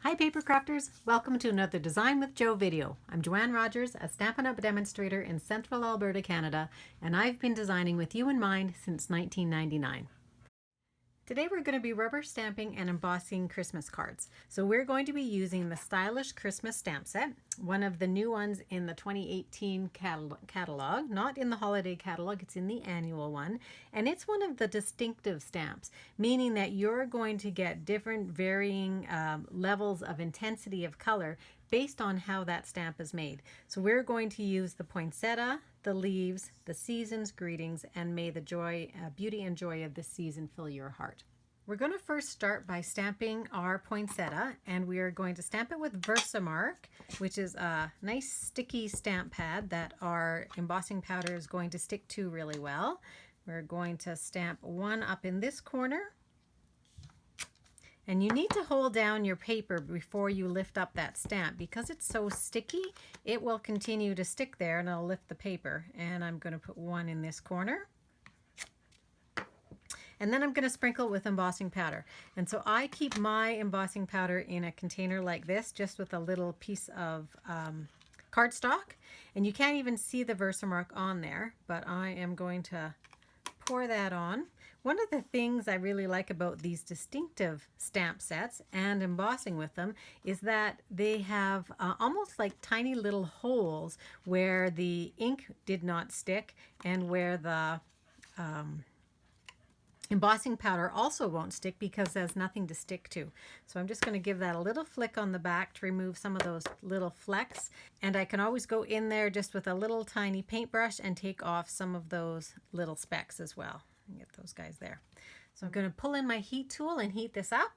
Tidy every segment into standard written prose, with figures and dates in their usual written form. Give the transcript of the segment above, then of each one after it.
Hi Papercrafters! Welcome to another Design with Jo video. I'm Joanne Rogers, a Stampin' Up! Demonstrator in Central Alberta, Canada, and I've been designing with you in mind since 1999. Today we're going to be rubber stamping and embossing Christmas cards. So we're going to be using the Stylish Christmas stamp set, one of the new ones in the 2018 catalog, not in the holiday catalog, it's in the annual one. And it's one of the distinctive stamps, meaning that you're going to get different varying levels of intensity of color based on how that stamp is made. So we're going to use the poinsettia, the leaves, the season's greetings, and may the joy, beauty and joy of this season fill your heart. We're going to first start by stamping our poinsettia, and we are going to stamp it with VERSAMARK, which is a nice sticky stamp pad that our embossing powder is going to stick to really well. We're going to stamp one up in this corner. And you need to hold down your paper before you lift up that stamp. Because it's so sticky, it will continue to stick there and it'll lift the paper. And I'm going to put one in this corner. And then I'm going to sprinkle with embossing powder. And so I keep my embossing powder in a container like this, just with a little piece of cardstock. And you can't even see the VERSAMARK on there, but I am going to pour that on. One of the things I really like about these distinctive stamp sets and embossing with them is that they have almost like tiny little holes where the ink did not stick and where the embossing powder also won't stick because there's nothing to stick to. So I'm just going to give that a little flick on the back to remove some of those little flecks. And I can always go in there just with a little tiny paintbrush and take off some of those little specks as well. And get those guys there. So I'm going to pull in my heat tool and heat this up.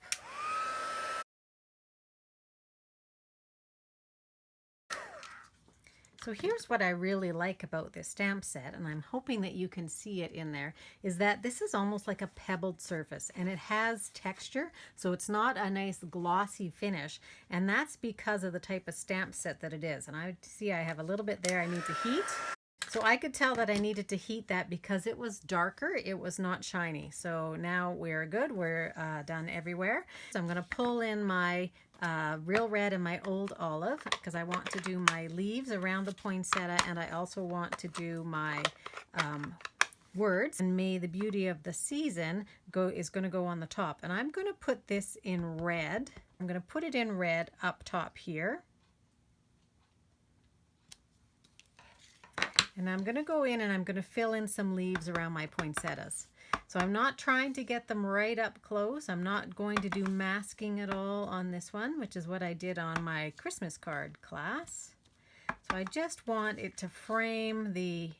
So here's what I really like about this stamp set, and I'm hoping that you can see it in there, is that this is almost like a pebbled surface and it has texture, so it's not a nice glossy finish, and that's because of the type of stamp set that it is. And I see I have a little bit there I need to heat. So I could tell that I needed to heat that because it was darker, it was not shiny. So now we're good, we're done everywhere. So I'm going to pull in my real red and my old olive because I want to do my leaves around the poinsettia, and I also want to do my words. And may the beauty of the season is going to go on the top. And I'm going to put this in red. I'm going to put it in red up top here. And I'm going to go in and I'm going to fill in some leaves around my poinsettias. So I'm not trying to get them right up close. I'm not going to do masking at all on this one, which is what I did on my Christmas card class. So I just want it to frame the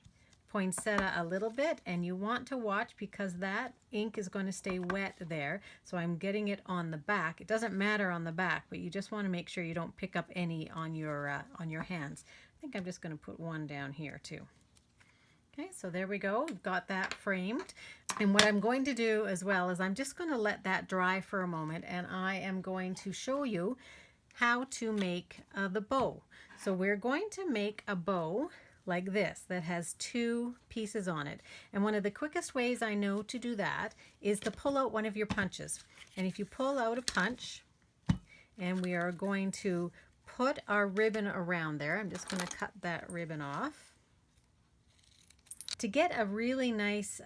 poinsettia a little bit, and you want to watch because that ink is going to stay wet there. So I'm getting it on the back. It doesn't matter on the back, but you just want to make sure you don't pick up any on your hands. I think I'm just going to put one down here too. Okay, so there we go. We've got that framed. And what I'm going to do as well is I'm just going to let that dry for a moment, and I am going to show you how to make the bow. So we're going to make a bow like this that has two pieces on it. And one of the quickest ways I know to do that is to pull out one of your punches. And if you pull out a punch, and we are going to put our ribbon around there. I'm just going to cut that ribbon off. To get a really nice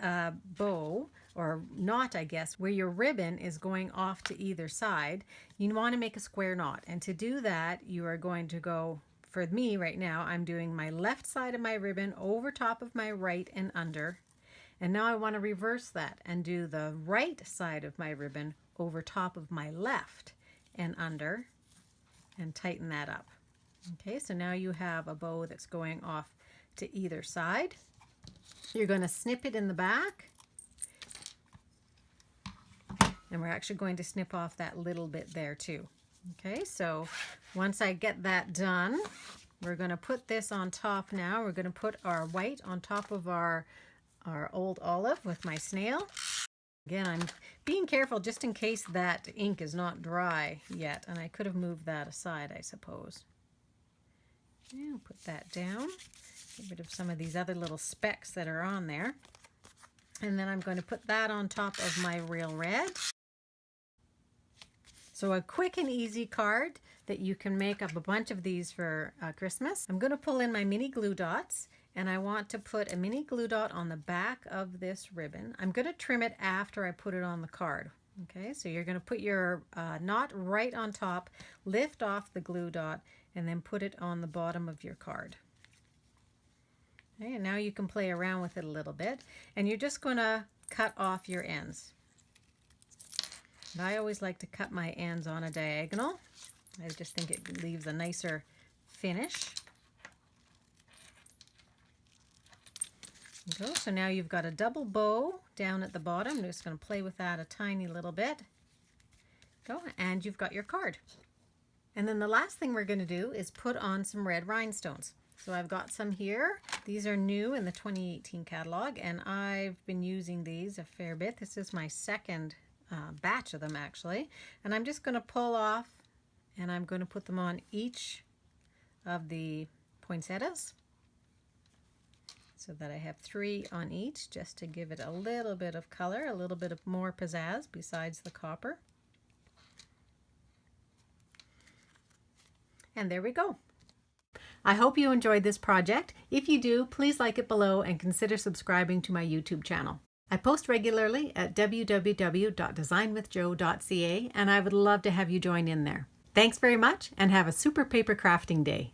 bow, or knot I guess, where your ribbon is going off to either side, you want to make a square knot. And to do that, you are going to go, for me right now, I'm doing my left side of my ribbon over top of my right and under. And now I want to reverse that and do the right side of my ribbon over top of my left and under, and tighten that up. Okay, so now you have a bow that's going off to either side. You're going to snip it in the back, and we're actually going to snip off that little bit there too. Okay, so once I get that done, we're going to put this on top now. We're going to put our white on top of our old olive with my snail. Again, I'm being careful just in case that ink is not dry yet, and I could have moved that aside, I suppose. Yeah, I'll put that down. Get rid of some of these other little specks that are on there. And then I'm going to put that on top of my real red. So So a quick and easy card that you can make up a bunch of these for Christmas. I'm going to pull in my mini glue dots, and I want to put a mini glue dot on the back of this ribbon. I'm going to trim it after I put it on the card. Okay, so you're going to put your knot right on top, lift off the glue dot, and then put it on the bottom of your card. Okay, and now you can play around with it a little bit, and you're just going to cut off your ends. And I always like to cut my ends on a diagonal. I just think it leaves a nicer finish. There you go. So now you've got a double bow down at the bottom. I'm just going to play with that a tiny little bit. Go, and you've got your card. And then the last thing we're going to do is put on some red rhinestones. So I've got some here. These are new in the 2018 catalog, and I've been using these a fair bit. This is my second batch of them actually, and I'm just going to pull off, and I'm going to put them on each of the poinsettias so that I have 3 on each, just to give it a little bit of color, a little bit of more pizzazz besides the copper. And there we go. I hope you enjoyed this project. If you do, please like it below and consider subscribing to my YouTube channel. I post regularly at www.designwithjo.ca, and I would love to have you join in there. Thanks very much, and have a super paper crafting day.